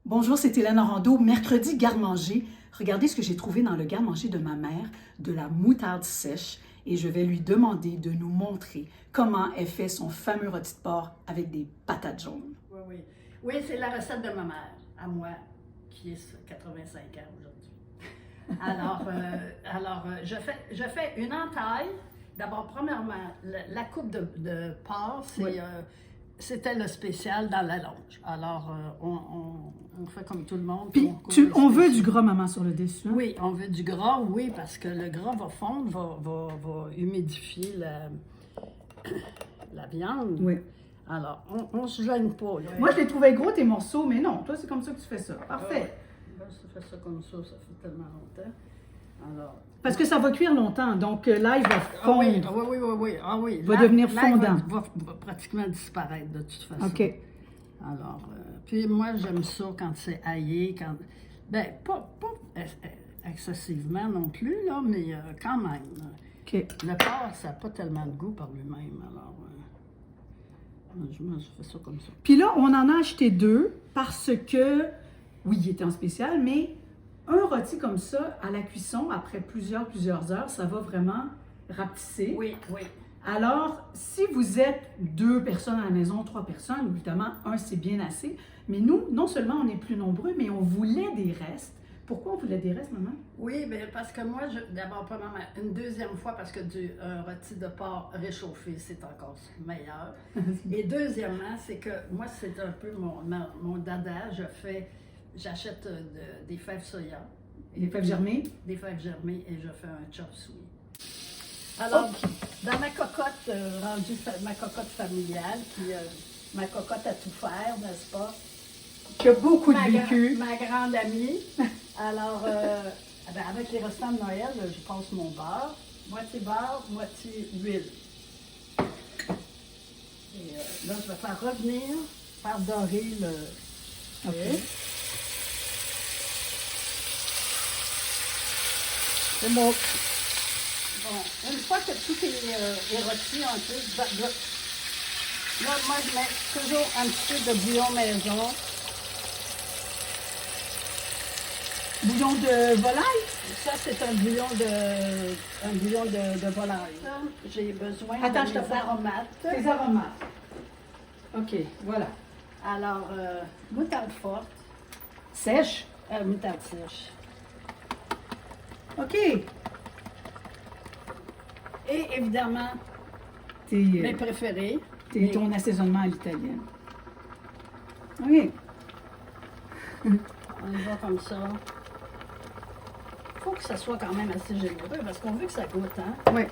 Bonjour, c'est Hélène Orando. Mercredi, garde-manger. Regardez ce que j'ai trouvé dans le garde-manger de ma mère, de la moutarde sèche. Et je vais lui demander de nous montrer comment elle fait son fameux rôti de porc avec des patates jaunes. Oui, oui. Oui, c'est la recette de ma mère, à moi, qui est 85 ans aujourd'hui. Je fais une entaille. D'abord, premièrement, la coupe de porc, Oui. c'était le spécial dans la longe. Alors, on fait comme tout le monde. Puis, on veut du gras, maman, sur le dessus. Hein? Oui, on veut du gras, oui, parce que le gras va fondre, va humidifier la viande. Oui. Alors, on ne se gêne pas. Là. Moi, je les trouvais gros, tes morceaux, mais non, toi, c'est comme ça que tu fais ça. Parfait. Moi, je fais ça comme ça fait tellement longtemps. Alors, Parce que ça va cuire longtemps, donc là, il va fondre. oui. Va devenir fondant. Va pratiquement disparaître de toute façon. OK. Alors, puis moi, j'aime ça quand c'est aillé, ben, pas excessivement non plus, là, mais quand même. OK. Le porc, ça n'a pas tellement de goût par lui-même, alors je fais ça comme ça. Puis là, on en a acheté deux parce que, oui, il était en spécial, mais un rôti comme ça, à la cuisson, après plusieurs heures, ça va vraiment rapetisser. Oui, oui. Alors, si vous êtes 2 personnes à la maison, 3 personnes, évidemment, un, c'est bien assez. Mais nous, non seulement on est plus nombreux, mais on voulait des restes. Pourquoi on voulait des restes, maman? Oui, bien, parce que moi, d'abord, premièrement, une deuxième fois, parce que un rôti de porc réchauffé, c'est encore meilleur. Et deuxièmement, c'est que moi, c'est un peu mon dada. J'achète des fèves soya. Des fèves germées? Des fèves germées et je fais un chop suey. Alors, dans ma cocotte, ma cocotte familiale, ma cocotte à tout faire, n'est-ce pas? Qui a beaucoup de vécu. Ma grande amie. Alors, avec les restants de Noël, je passe mon beurre, moitié huile. Et là, je vais faire dorer le... OK. C'est bon. Bon, une fois que tout est rôti un peu, là, moi, je mets toujours un petit peu de bouillon maison. Bouillon de volaille? Ça, c'est un bouillon de volaille. J'ai besoin Attends, de je te mes aromates. Tes aromates. OK, voilà. Alors, moutarde forte, Sèche? moutarde sèche. OK. Et évidemment, mes T'es préférés. ton assaisonnement à l'italienne. OK. On y va comme ça. Il faut que ça soit quand même assez généreux parce qu'on veut que ça goûte, hein? Oui.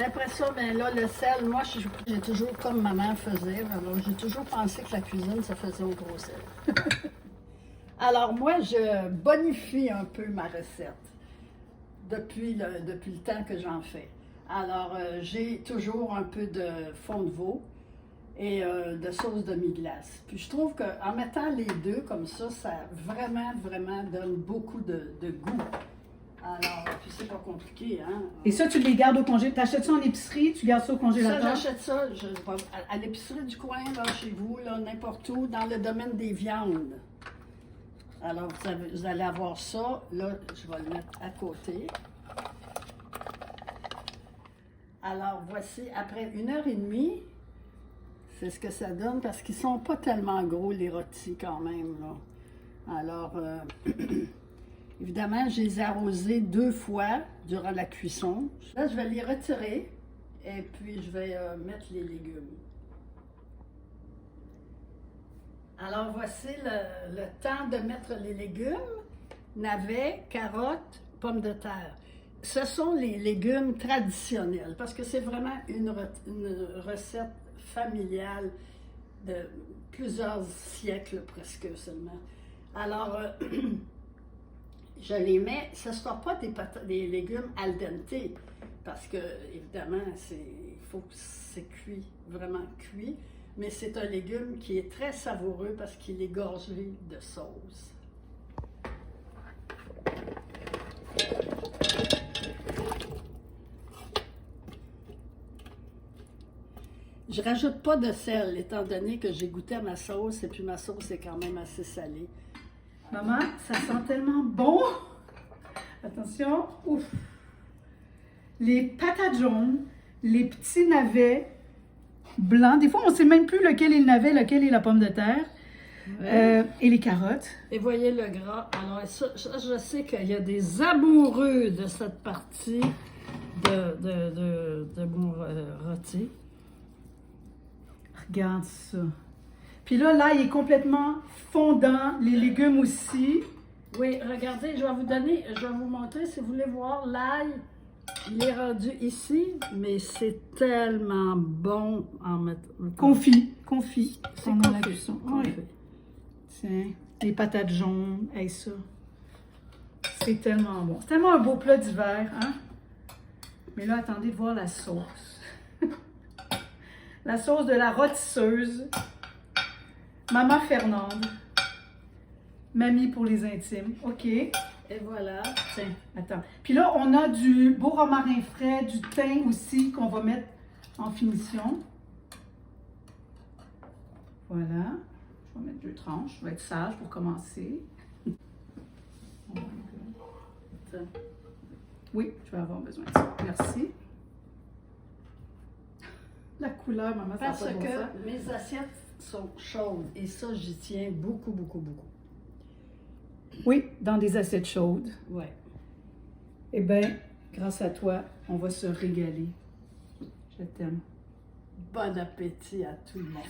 Après ça, ben là, le sel, moi, j'ai toujours, comme maman faisait, alors j'ai toujours pensé que la cuisine, ça faisait au gros sel. Alors moi, je bonifie un peu ma recette depuis le temps que j'en fais. Alors, j'ai toujours un peu de fond de veau et de sauce demi-glace. Puis je trouve qu'en mettant les deux comme ça vraiment donne beaucoup de goût. Alors, puis c'est pas compliqué, hein? Et ça, tu les gardes au congélateur. T'achètes ça en épicerie, tu gardes ça au Ça, congélateur? j'achète ça à l'épicerie du coin, là, chez vous, là, n'importe où, dans le domaine des viandes. Alors, vous allez avoir ça. Là, je vais le mettre à côté. Alors, voici, après 1h30, c'est ce que ça donne, parce qu'ils sont pas tellement gros, les rôtis, quand même, là. Alors, évidemment, je les ai arrosés 2 fois durant la cuisson. Là, je vais les retirer et puis je vais mettre les légumes. Alors, voici le temps de mettre les légumes. Navets, carottes, pommes de terre. Ce sont les légumes traditionnels parce que c'est vraiment une recette familiale de plusieurs siècles presque seulement. Alors, je les mets, ce ne sera pas des légumes al dente, parce que, évidemment, il faut que c'est cuit, vraiment cuit, mais c'est un légume qui est très savoureux parce qu'il est gorgé de sauce. Je rajoute pas de sel, étant donné que j'ai goûté à ma sauce, et puis ma sauce est quand même assez salée. Maman, ça sent tellement bon. Attention. Ouf. Les patates jaunes, les petits navets blancs. Des fois, on ne sait même plus lequel est le navet, lequel est la pomme de terre. Et les carottes. Et voyez le gras. Alors, ça, je sais qu'il y a des amoureux de cette partie de mon rôti. Regarde ça. Puis là, l'ail est complètement fondant. Les légumes aussi. Oui, regardez, je vais vous montrer, si vous voulez voir, l'ail, il est rendu ici, mais c'est tellement bon en mettant. Confit. C'est pendant la confit. cuisson. Oui. Tiens, les patates jaunes. Hey, ça. C'est tellement bon. C'est tellement un beau plat d'hiver, hein? Mais là, attendez de voir la sauce. La sauce de la rôtisseuse. Maman Fernande. Mamie pour les intimes. OK. Et voilà. Tiens, attends. Puis là, on a du beau romarin frais, du thym aussi qu'on va mettre en finition. Voilà. Je vais mettre 2 tranches. Je vais être sage pour commencer. Oui, je vais avoir besoin de ça. Merci. La couleur, maman, ça Parce n'a pas de bon sens. que mes assiettes sont chaudes et ça, j'y tiens beaucoup, beaucoup, beaucoup. Oui, dans des assiettes chaudes. Ouais. Eh bien, grâce à toi, on va se régaler. Je t'aime. Bon appétit à tout le monde.